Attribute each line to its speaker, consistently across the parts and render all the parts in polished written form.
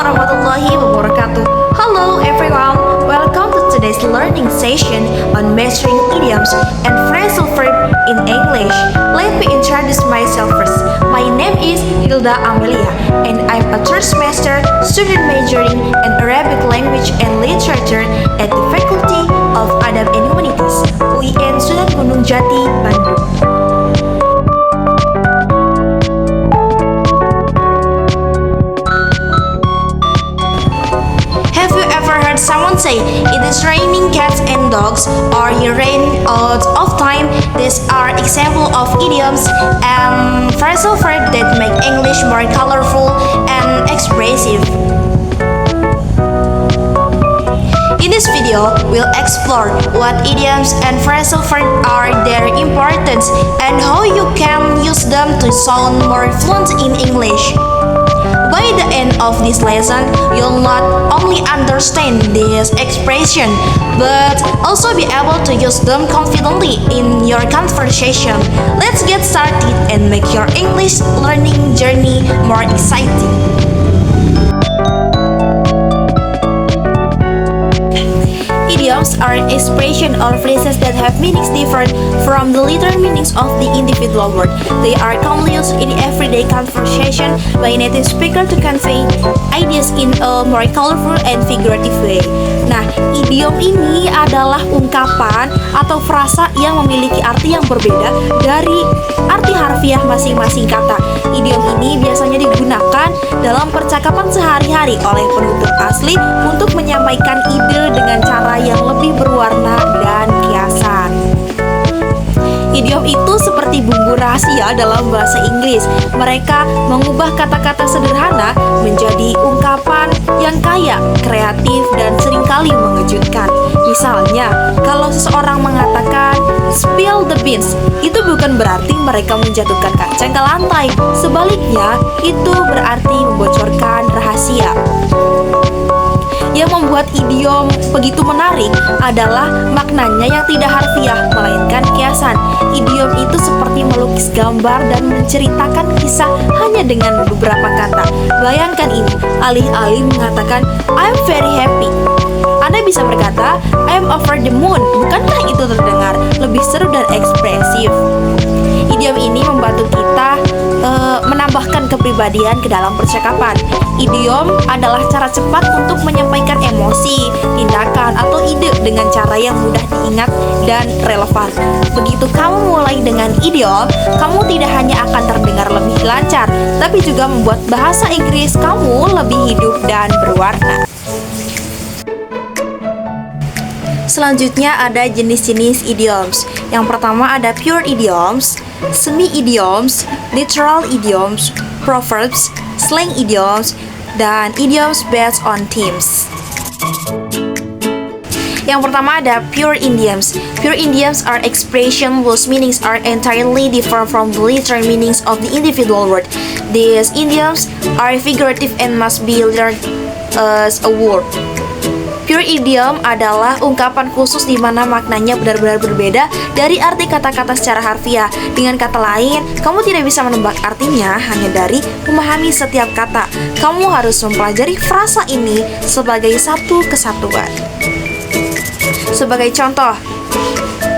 Speaker 1: warahmatullahi wabarakatuh. Hello everyone, welcome to today's learning session on mastering idioms and phrasal verb in English. Let me introduce myself first. My name is Hilda Amelia and I'm a third semester student majoring in Arabic language and literature at the Faculty of Adab and Humanities, UIN Sunan Gunung Jati, Bandung. Have you ever heard someone say, it is raining cats and dogs, or you ran out of time? These are examples of idioms and phrasal verbs that make English more colorful and expressive. In this video, we'll explore what idioms and phrasal verbs are, their importance, and how you can use them to sound more fluent in English. By the end of this lesson, you'll not only understand this expression, but also be able to use them confidently in your conversation. Let's get started and make your English learning journey more exciting. Idioms are expressions or phrases that have meanings different from the literal meanings of the individual word. They are commonly used in everyday conversation by native speaker to convey ideas in a more colorful and figurative way. Nah, idiom ini adalah ungkapan atau frasa yang memiliki arti yang berbeda dari arti harfiah masing-masing kata. Idiom ini biasanya digunakan dalam percakapan sehari-hari oleh penutur asli untuk menyampaikan ide dengan cara yang lebih berwarna dan kiasan. Idiom itu seperti bumbu rahasia dalam bahasa Inggris. Mereka mengubah kata-kata sederhana menjadi ungkapan yang kaya, kreatif, dan seringkali mengejutkan. Misalnya, kalau seseorang mengatakan spill the beans, itu bukan berarti mereka menjatuhkan kacang ke lantai. Sebaliknya, itu berarti membocorkan rahasia. Yang membuat idiom begitu menarik adalah maknanya yang tidak harfiah, melainkan kiasan. Idiom itu seperti melukis gambar dan menceritakan kisah hanya dengan beberapa kata. Bayangkan ini, alih-alih mengatakan I'm very happy, Anda bisa berkata I'm over the moon. Bukankah itu terdengar lebih seru dan ekspresif? Idiom ini membantu kita menambahkan kepribadian ke dalam percakapan. Idiom adalah cara cepat untuk menyampaikan emosi, tindakan, atau ide dengan cara yang mudah diingat dan relevan. Begitu kamu mulai dengan idiom, kamu tidak hanya akan terdengar lebih lancar, tapi juga membuat bahasa Inggris kamu lebih hidup dan berwarna. Selanjutnya ada jenis-jenis idioms. Yang pertama ada pure idioms, semi-idioms, literal idioms, proverbs, slang idioms, dan idioms based on themes. Yang pertama ada pure idioms. Pure idioms are expressions whose meanings are entirely different from the literal meanings of the individual word. These idioms are figurative and must be learned as a word. Pure idiom adalah ungkapan khusus di mana maknanya benar-benar berbeda dari arti kata-kata secara harfiah. Dengan kata lain, kamu tidak bisa menebak artinya hanya dari memahami setiap kata. Kamu harus mempelajari frasa ini sebagai satu kesatuan. Sebagai contoh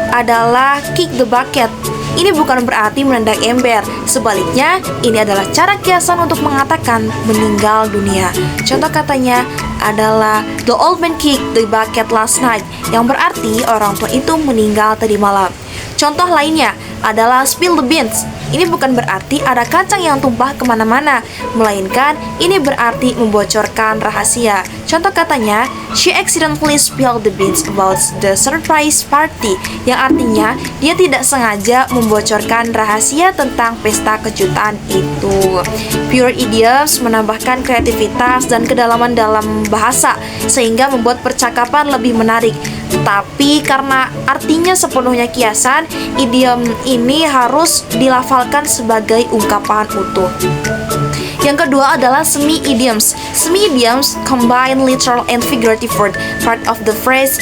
Speaker 1: adalah kick the bucket. Ini bukan berarti menendang ember. Sebaliknya, ini adalah cara kiasan untuk mengatakan meninggal dunia. Contoh katanya adalah the old man kicked the bucket last night, yang berarti orang tua itu meninggal tadi malam. Contoh lainnya adalah spill the beans. Ini bukan berarti ada kacang yang tumpah kemana-mana, melainkan ini berarti membocorkan rahasia. Contoh katanya, she accidentally spilled the beans about the surprise party, yang artinya dia tidak sengaja membocorkan rahasia tentang pesta kejutan itu. Pure idioms menambahkan kreativitas dan kedalaman dalam bahasa, sehingga membuat percakapan lebih menarik. Tapi karena artinya sepenuhnya kiasan, idiom ini harus dilafalkan sebagai ungkapan utuh. Yang kedua adalah semi-idioms. Semi-idioms combine literal and figurative word. Part of the phrase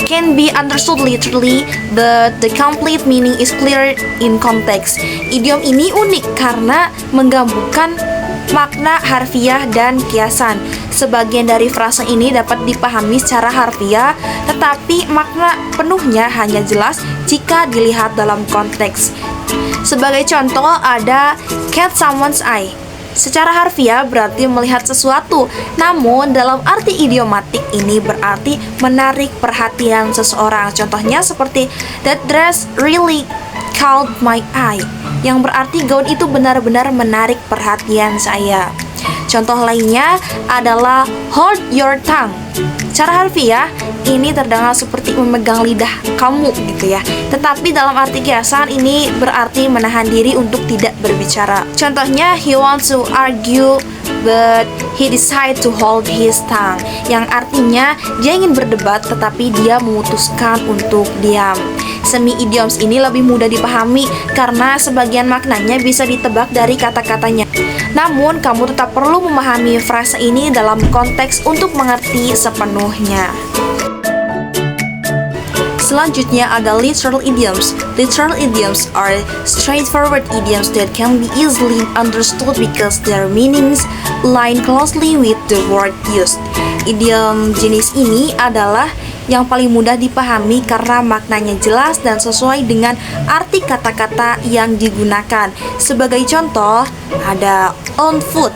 Speaker 1: can be understood literally, but the complete meaning is clear in context. Idiom ini unik karena menggabungkan makna harfiah dan kiasan. Sebagian dari frasa ini dapat dipahami secara harfiah, tetapi makna penuhnya hanya jelas jika dilihat dalam konteks. Sebagai contoh ada catch someone's eye. Secara harfiah berarti melihat sesuatu, namun dalam arti idiomatik ini berarti menarik perhatian seseorang. Contohnya seperti that dress really caught my eye, yang berarti gaun itu benar-benar menarik perhatian saya. Contoh lainnya adalah hold your tongue. Cara harfiah ini terdengar seperti memegang lidah kamu gitu ya. Tetapi dalam arti kiasan ini berarti menahan diri untuk tidak berbicara. Contohnya he wants to argue but he decide to hold his tongue, yang artinya dia ingin berdebat tetapi dia memutuskan untuk diam. Semi idioms ini lebih mudah dipahami karena sebagian maknanya bisa ditebak dari kata-katanya. Namun, kamu tetap perlu memahami frasa ini dalam konteks untuk mengerti sepenuhnya. Selanjutnya ada literal idioms. Literal idioms are straightforward idioms that can be easily understood because their meanings align closely with the word used. Idiom jenis ini adalah yang paling mudah dipahami karena maknanya jelas dan sesuai dengan arti kata-kata yang digunakan. Sebagai contoh, ada on foot,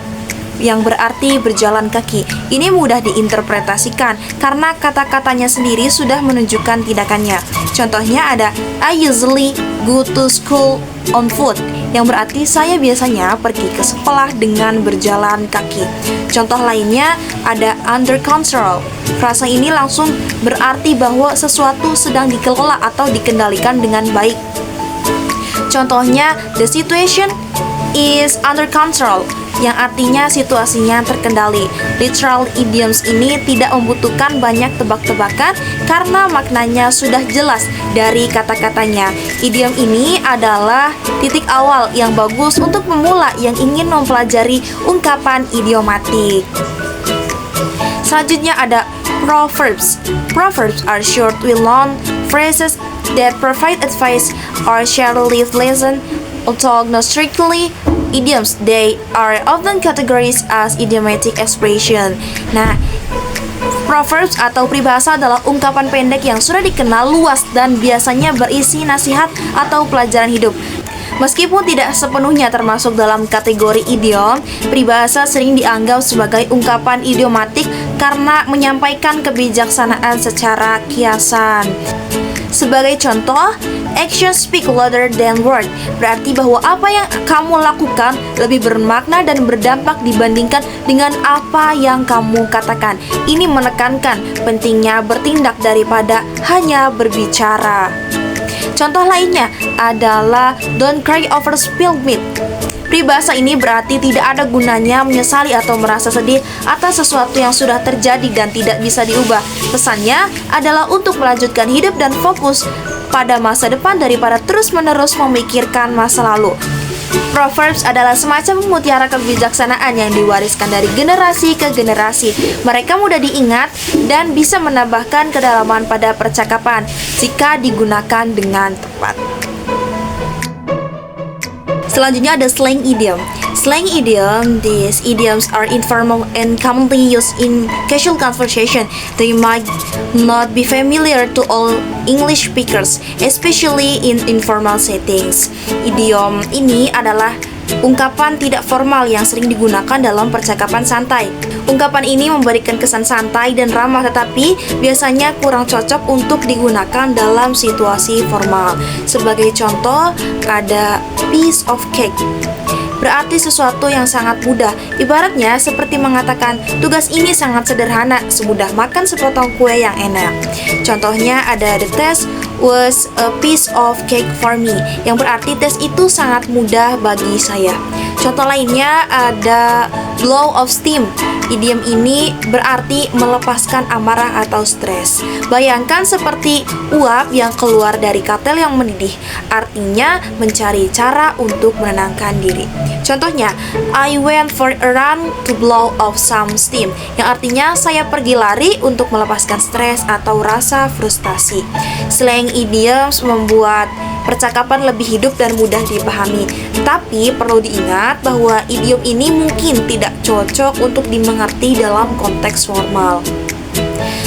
Speaker 1: yang berarti berjalan kaki. Ini mudah diinterpretasikan karena kata-katanya sendiri sudah menunjukkan tindakannya. Contohnya ada I usually go to school on foot, yang berarti saya biasanya pergi ke sekolah dengan berjalan kaki. Contoh lainnya ada under control. Frasa ini langsung berarti bahwa sesuatu sedang dikelola atau dikendalikan dengan baik. Contohnya the situation is under control, yang artinya situasinya terkendali. Literal idioms ini tidak membutuhkan banyak tebak-tebakan karena maknanya sudah jelas dari kata-katanya. Idiom ini adalah titik awal yang bagus untuk pemula yang ingin mempelajari ungkapan idiomatik. Selanjutnya ada proverbs. Proverbs are short with long phrases that provide advice or share a life lesson. Although not strictly idioms, they are often categorized as idiomatic expression. Nah, proverbs atau peribahasa adalah ungkapan pendek yang sudah dikenal luas dan biasanya berisi nasihat atau pelajaran hidup. Meskipun tidak sepenuhnya termasuk dalam kategori idiom, peribahasa sering dianggap sebagai ungkapan idiomatik karena menyampaikan kebijaksanaan secara kiasan. Sebagai contoh, action speak louder than word, berarti bahwa apa yang kamu lakukan lebih bermakna dan berdampak dibandingkan dengan apa yang kamu katakan. Ini menekankan pentingnya bertindak daripada hanya berbicara. Contoh lainnya adalah don't cry over spilled milk. Peribahasa ini berarti tidak ada gunanya menyesali atau merasa sedih atas sesuatu yang sudah terjadi dan tidak bisa diubah. Pesannya adalah untuk melanjutkan hidup dan fokus pada masa depan daripada terus-menerus memikirkan masa lalu. Proverbs adalah semacam mutiara kebijaksanaan yang diwariskan dari generasi ke generasi. Mereka mudah diingat dan bisa menambahkan kedalaman pada percakapan jika digunakan dengan tepat. Selanjutnya ada slang idiom. Slang idiom, these idioms are informal and commonly used in casual conversation. They might not be familiar to all English speakers, especially in informal settings. Idiom ini adalah ungkapan tidak formal yang sering digunakan dalam percakapan santai. Ungkapan ini memberikan kesan santai dan ramah, tetapi biasanya kurang cocok untuk digunakan dalam situasi formal. Sebagai contoh, ada piece of cake, berarti sesuatu yang sangat mudah. Ibaratnya seperti mengatakan, tugas ini sangat sederhana, semudah makan sepotong kue yang enak. Contohnya ada the test was a piece of cake for me, yang berarti tes itu sangat mudah bagi saya. Contoh lainnya ada blow of steam. Idiom ini berarti melepaskan amarah atau stres. Bayangkan seperti uap yang keluar dari katel yang mendidih, artinya mencari cara untuk menenangkan diri. Contohnya, I went for a run to blow off some steam, yang artinya saya pergi lari untuk melepaskan stres atau rasa frustasi. Slang idioms membuat percakapan lebih hidup dan mudah dipahami. Tapi perlu diingat bahwa idiom ini mungkin tidak cocok untuk dimengerti dalam konteks formal.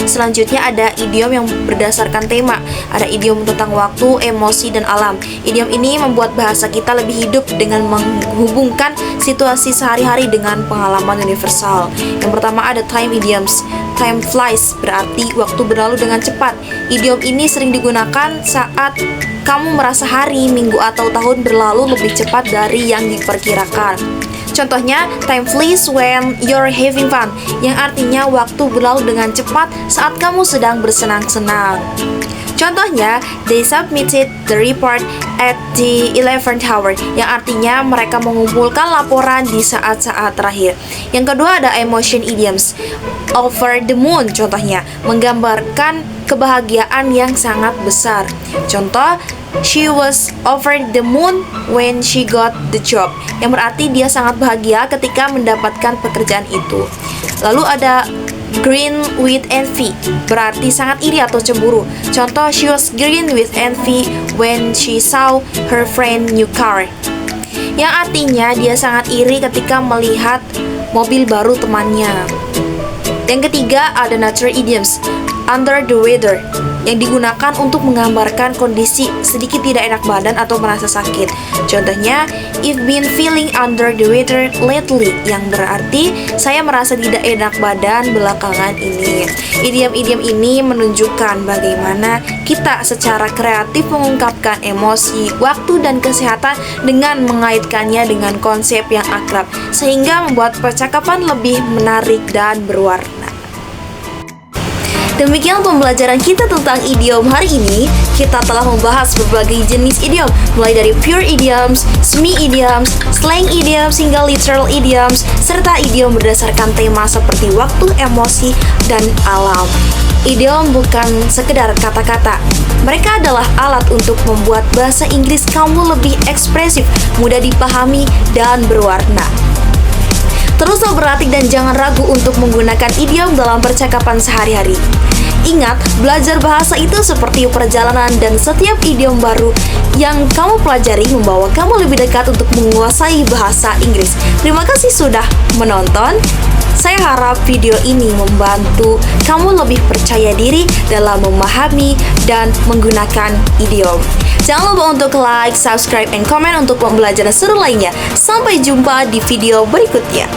Speaker 1: Selanjutnya ada idiom yang berdasarkan tema. Ada idiom tentang waktu, emosi, dan alam. Idiom ini membuat bahasa kita lebih hidup dengan menghubungkan situasi sehari-hari dengan pengalaman universal. Yang pertama ada time idioms. Time flies berarti waktu berlalu dengan cepat. Idiom ini sering digunakan saat kamu merasa hari, minggu, atau tahun berlalu lebih cepat dari yang diperkirakan. Contohnya, time flies when you're having fun, yang artinya waktu berlalu dengan cepat saat kamu sedang bersenang-senang. Contohnya, they submitted the report at the 11th hour, yang artinya mereka mengumpulkan laporan di saat-saat terakhir. Yang kedua ada emotion idioms. Over the moon, contohnya, menggambarkan kebahagiaan yang sangat besar. Contoh, she was over the moon when she got the job, yang berarti dia sangat bahagia ketika mendapatkan pekerjaan itu. Lalu ada green with envy, berarti sangat iri atau cemburu. Contoh, she was green with envy when she saw her friend new car, yang artinya dia sangat iri ketika melihat mobil baru temannya. Yang ketiga ada nature idioms. Under the weather, yang digunakan untuk menggambarkan kondisi sedikit tidak enak badan atau merasa sakit. Contohnya, I've been feeling under the weather lately, yang berarti saya merasa tidak enak badan belakangan ini. Idiom-idiom ini menunjukkan bagaimana kita secara kreatif mengungkapkan emosi, waktu, dan kesehatan dengan mengaitkannya dengan konsep yang akrab, sehingga membuat percakapan lebih menarik dan berwarna. Demikian pembelajaran kita tentang idiom hari ini. Kita telah membahas berbagai jenis idiom, mulai dari pure idioms, semi idioms, slang idioms, hingga literal idioms, serta idiom berdasarkan tema seperti waktu, emosi, dan alam. Idiom bukan sekedar kata-kata. Mereka adalah alat untuk membuat bahasa Inggris kamu lebih ekspresif, mudah dipahami, dan berwarna. Teruslah berlatih dan jangan ragu untuk menggunakan idiom dalam percakapan sehari-hari. Ingat, belajar bahasa itu seperti perjalanan dan setiap idiom baru yang kamu pelajari membawa kamu lebih dekat untuk menguasai bahasa Inggris. Terima kasih sudah menonton. Saya harap video ini membantu kamu lebih percaya diri dalam memahami dan menggunakan idiom. Jangan lupa untuk like, subscribe, dan komen untuk pembelajaran seru lainnya. Sampai jumpa di video berikutnya.